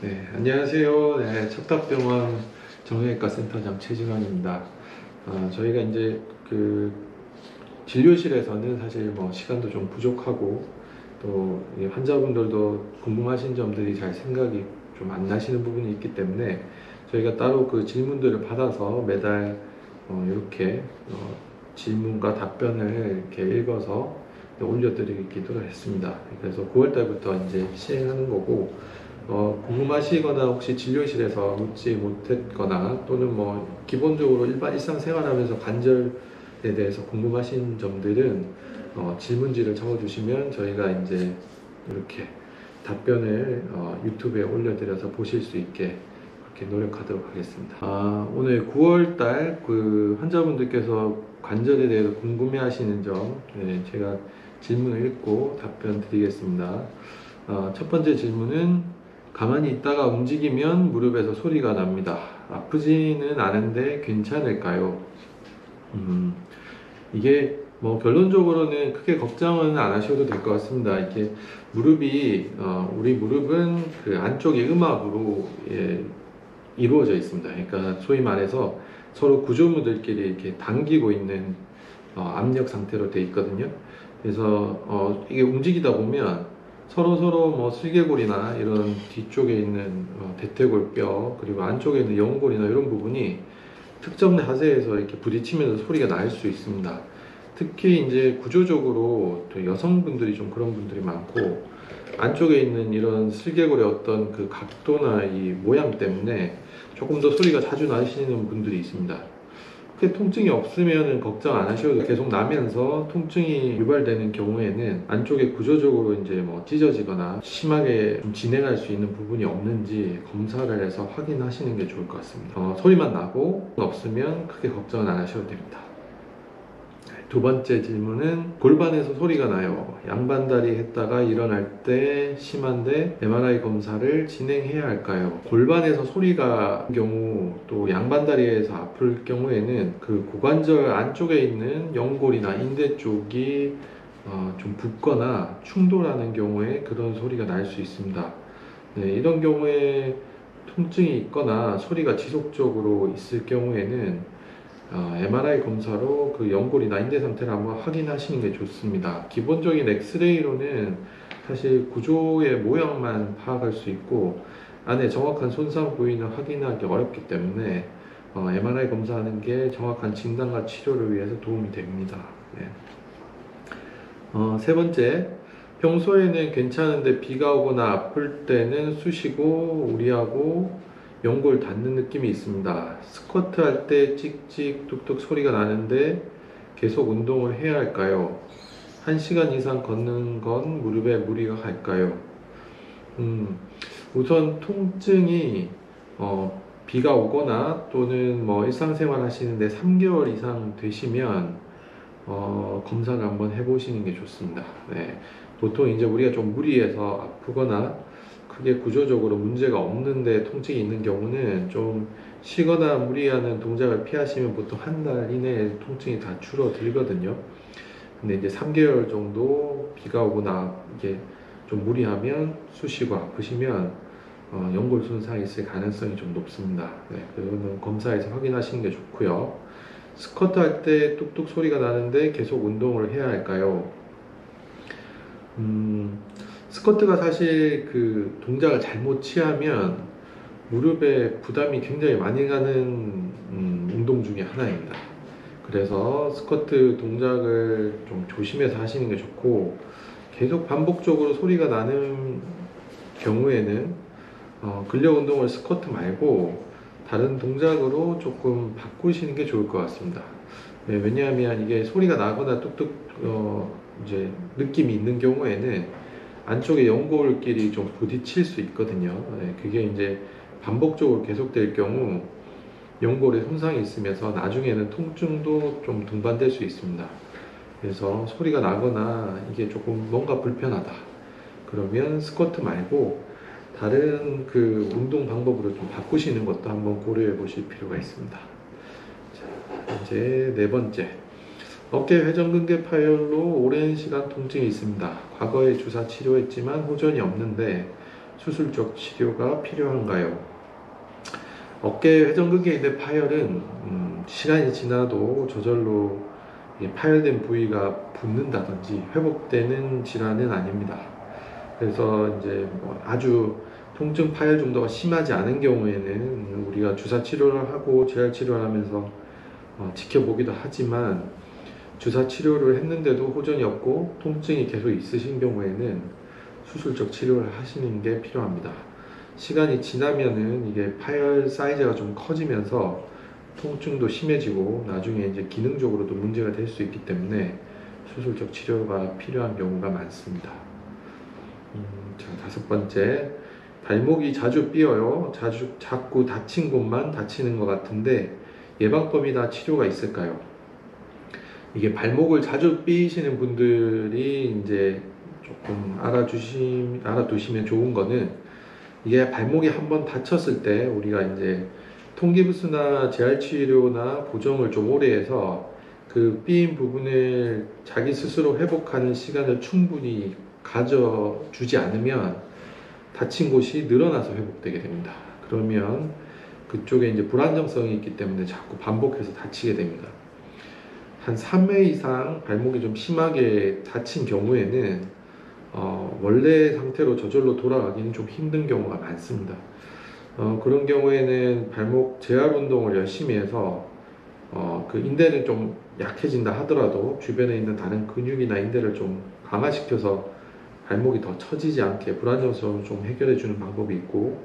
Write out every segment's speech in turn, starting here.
네, 안녕하세요. 네, 척탑병원 정형외과 센터장 최진환입니다. 저희가 이제 그 진료실에서는 사실 뭐 시간도 좀 부족하고 또 이 환자분들도 궁금하신 점들이 잘 생각이 좀 안 나시는 부분이 있기 때문에 저희가 따로 그 질문들을 받아서 매달 이렇게 질문과 답변을 이렇게 읽어서 올려드리기도 했습니다. 그래서 9월 달부터 이제 시행하는 거고, 궁금하시거나 혹시 진료실에서 묻지 못했거나 또는 뭐 기본적으로 일반 일상생활하면서 관절에 대해서 궁금하신 점들은 질문지를 적어주시면 저희가 이제 이렇게 답변을 유튜브에 올려드려서 보실 수 있게 그렇게 노력하도록 하겠습니다. 오늘 9월달 그 환자분들께서 관절에 대해서 궁금해하시는 점, 네, 제가 질문을 읽고 답변 드리겠습니다. 첫 번째 질문은 가만히 있다가 움직이면 무릎에서 소리가 납니다. 아프지는 않은데 괜찮을까요? 이게 뭐 결론적으로는 크게 걱정은 안 하셔도 될 것 같습니다. 이게 무릎이 우리 무릎은 그 안쪽에 음압으로 이루어져 있습니다. 그러니까 소위 말해서 서로 구조물들끼리 이렇게 당기고 있는 압력 상태로 되어 있거든요. 그래서 이게 움직이다 보면 서로 뭐 슬개골이나 이런 뒤쪽에 있는 대퇴골뼈 그리고 안쪽에 있는 연골이나 이런 부분이 특정 자세에서 이렇게 부딪히면서 소리가 날 수 있습니다. 특히 이제 구조적으로 또 여성분들이 좀 그런 분들이 많고 안쪽에 있는 이런 슬개골의 어떤 그 각도나 이 모양 때문에 조금 더 소리가 자주 나시는 분들이 있습니다. 크게 통증이 없으면 걱정 안 하셔도 계속 나면서 통증이 유발되는 경우에는 안쪽에 구조적으로 이제 뭐 찢어지거나 심하게 좀 진행할 수 있는 부분이 없는지 검사를 해서 확인하시는 게 좋을 것 같습니다. 소리만 나고 없으면 크게 걱정은 안 하셔도 됩니다. 두 번째 질문은 골반에서 소리가 나요. 양반다리 했다가 일어날 때 심한데 MRI 검사를 진행해야 할까요? 골반에서 소리가 나는 경우 또 양반다리에서 아플 경우에는 그 고관절 안쪽에 있는 연골이나 인대 쪽이 좀 붓거나 충돌하는 경우에 그런 소리가 날 수 있습니다. 네, 이런 경우에 통증이 있거나 소리가 지속적으로 있을 경우에는 MRI 검사로 그 연골이나 인대 상태를 한번 확인하시는 게 좋습니다. 기본적인 엑스레이로는 사실 구조의 모양만 파악할 수 있고 안에 정확한 손상 부위는 확인하기 어렵기 때문에 MRI 검사하는 게 정확한 진단과 치료를 위해서 도움이 됩니다. 네. 세 번째, 평소에는 괜찮은데 비가 오거나 아플 때는 쑤시고 우리하고 연골 닿는 느낌이 있습니다. 스쿼트 할 때 찍찍 뚝뚝 소리가 나는데 계속 운동을 해야 할까요? 1시간 이상 걷는 건 무릎에 무리가 갈까요? 우선 통증이 비가 오거나 또는 뭐 일상생활 하시는데 3개월 이상 되시면 검사를 한번 해보시는 게 좋습니다. 네. 보통 이제 우리가 좀 무리해서 아프거나 크게 구조적으로 문제가 없는데 통증이 있는 경우는 좀 쉬거나 무리하는 동작을 피하시면 보통 한 달 이내에 통증이 다 줄어들거든요. 근데 이제 3개월 정도 비가 오거나 이게 좀 무리하면 쑤시고 아프시면 연골 손상이 있을 가능성이 좀 높습니다. 네, 그거는 검사해서 확인하시는 게 좋고요. 스쿼트 할 때 뚝뚝 소리가 나는데 계속 운동을 해야 할까요? 스쿼트가 사실 그 동작을 잘못 취하면 무릎에 부담이 굉장히 많이 가는 운동 중에 하나입니다. 그래서 스쿼트 동작을 좀 조심해서 하시는 게 좋고 계속 반복적으로 소리가 나는 경우에는 근력 운동을 스쿼트 말고 다른 동작으로 조금 바꾸시는 게 좋을 것 같습니다. 네, 왜냐하면 이게 소리가 나거나 뚝뚝 이제 느낌이 있는 경우에는 안쪽에 연골끼리 좀 부딪힐 수 있거든요. 네, 그게 이제 반복적으로 계속될 경우 연골에 손상이 있으면서 나중에는 통증도 좀 동반될 수 있습니다. 그래서 소리가 나거나 이게 조금 뭔가 불편하다. 그러면 스쿼트 말고 다른 그 운동 방법으로 좀 바꾸시는 것도 한번 고려해 보실 필요가 있습니다. 자, 이제 네 번째. 어깨 회전근개 파열로 오랜 시간 통증이 있습니다. 과거에 주사 치료했지만 호전이 없는데 수술적 치료가 필요한가요? 어깨 회전근개에 있는 파열은 시간이 지나도 저절로 파열된 부위가 붓는다든지 회복되는 질환은 아닙니다. 그래서 이제 뭐 아주 통증 파열 정도가 심하지 않은 경우에는 우리가 주사 치료를 하고 재활 치료를 하면서 지켜보기도 하지만, 주사 치료를 했는데도 호전이 없고 통증이 계속 있으신 경우에는 수술적 치료를 하시는 게 필요합니다. 시간이 지나면은 이게 파열 사이즈가 좀 커지면서 통증도 심해지고 나중에 이제 기능적으로도 문제가 될 수 있기 때문에 수술적 치료가 필요한 경우가 많습니다. 자, 5번째. 발목이 자주 삐어요. 자꾸 다친 곳만 다치는 것 같은데 예방법이나 치료가 있을까요? 이게 발목을 자주 삐시는 분들이 이제 조금 알아두시면 좋은 거는, 이게 발목이 한번 다쳤을 때 우리가 이제 통기부스나 재활치료나 보정을 좀 오래 해서 그 삐인 부분을 자기 스스로 회복하는 시간을 충분히 가져주지 않으면 다친 곳이 늘어나서 회복되게 됩니다. 그러면 그쪽에 이제 불안정성이 있기 때문에 자꾸 반복해서 다치게 됩니다. 한 3회 이상 발목이 좀 심하게 다친 경우에는 원래 상태로 저절로 돌아가기는 좀 힘든 경우가 많습니다. 그런 경우에는 발목 재활 운동을 열심히 해서 그 인대는 좀 약해진다 하더라도 주변에 있는 다른 근육이나 인대를 좀 강화시켜서 발목이 더 처지지 않게 불안정성을 좀 해결해 주는 방법이 있고,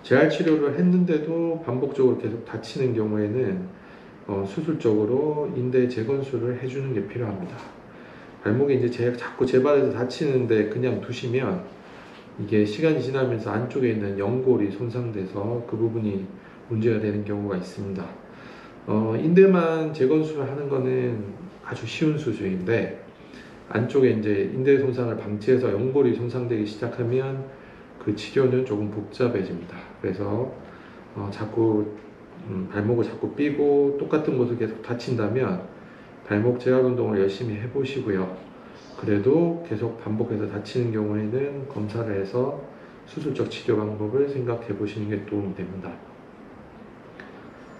재활 치료를 했는데도 반복적으로 계속 다치는 경우에는 수술적으로 인대 재건수를 해주는 게 필요합니다. 발목이 이제 자꾸 재발해서 다치는데 그냥 두시면 이게 시간이 지나면서 안쪽에 있는 연골이 손상돼서 그 부분이 문제가 되는 경우가 있습니다. 인대만 재건수를 하는 거는 아주 쉬운 수술인데, 안쪽에 이제 인대 손상을 방치해서 연골이 손상되기 시작하면 그 치료는 조금 복잡해집니다. 그래서 자꾸 발목을 자꾸 삐고 똑같은 곳을 계속 다친다면 발목 재활 운동을 열심히 해보시고요. 그래도 계속 반복해서 다치는 경우에는 검사를 해서 수술적 치료 방법을 생각해 보시는 게 도움이 됩니다.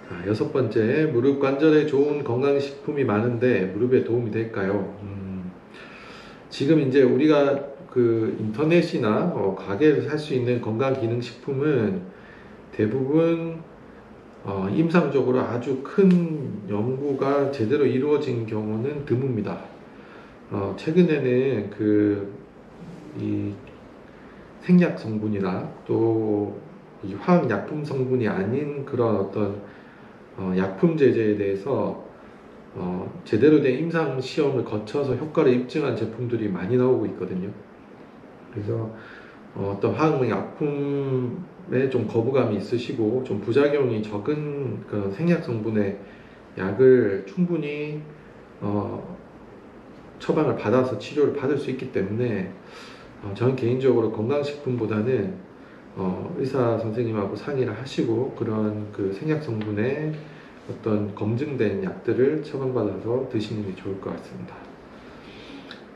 자, 6번째. 무릎 관절에 좋은 건강식품이 많은데 무릎에 도움이 될까요? 지금 이제 우리가 그 인터넷이나 가게에서 살 수 있는 건강기능식품은 대부분 임상적으로 아주 큰 연구가 제대로 이루어진 경우는 드뭅니다. 최근에는 이 생약 성분이나 또 이 화학약품 성분이 아닌 그런 어떤 약품 제제에 대해서 제대로 된 임상 시험을 거쳐서 효과를 입증한 제품들이 많이 나오고 있거든요. 그래서 어떤 화학약품에 좀 거부감이 있으시고 좀 부작용이 적은 그런 생약 성분의 약을 충분히 처방을 받아서 치료를 받을 수 있기 때문에 저는 개인적으로 건강식품보다는 의사 선생님하고 상의를 하시고 그런 그 생약 성분의 어떤 검증된 약들을 처방받아서 드시는 게 좋을 것 같습니다.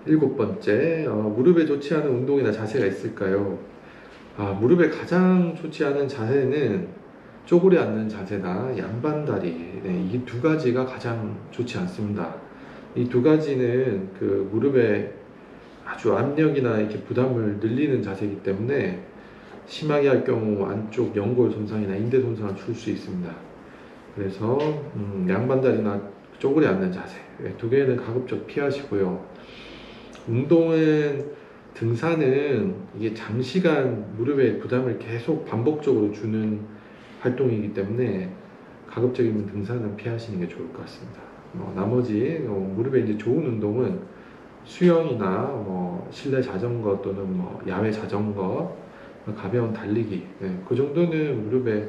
7번째, 무릎에 좋지 않은 운동이나 자세가 있을까요? 무릎에 가장 좋지 않은 자세는 쪼그려 앉는 자세나 양반다리, 이 두 가지가 가장 좋지 않습니다. 이 두 가지는 그 무릎에 아주 압력이나 이렇게 부담을 늘리는 자세이기 때문에 심하게 할 경우 안쪽 연골 손상이나 인대 손상을 줄 수 있습니다. 그래서 양반다리나 쪼그려 앉는 자세, 두 개는 가급적 피하시고요. 운동은, 등산은 이게 장시간 무릎에 부담을 계속 반복적으로 주는 활동이기 때문에 가급적이면 등산은 피하시는 게 좋을 것 같습니다. 나머지 무릎에 이제 좋은 운동은 수영이나 실내 자전거 또는 야외 자전거, 가벼운 달리기, 그 정도는 무릎에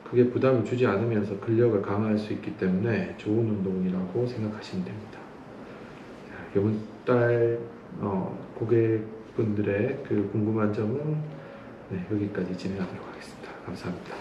크게 부담을 주지 않으면서 근력을 강화할 수 있기 때문에 좋은 운동이라고 생각하시면 됩니다. 이번 달 고객분들의 그 궁금한 점은 여기까지 진행하도록 하겠습니다. 감사합니다.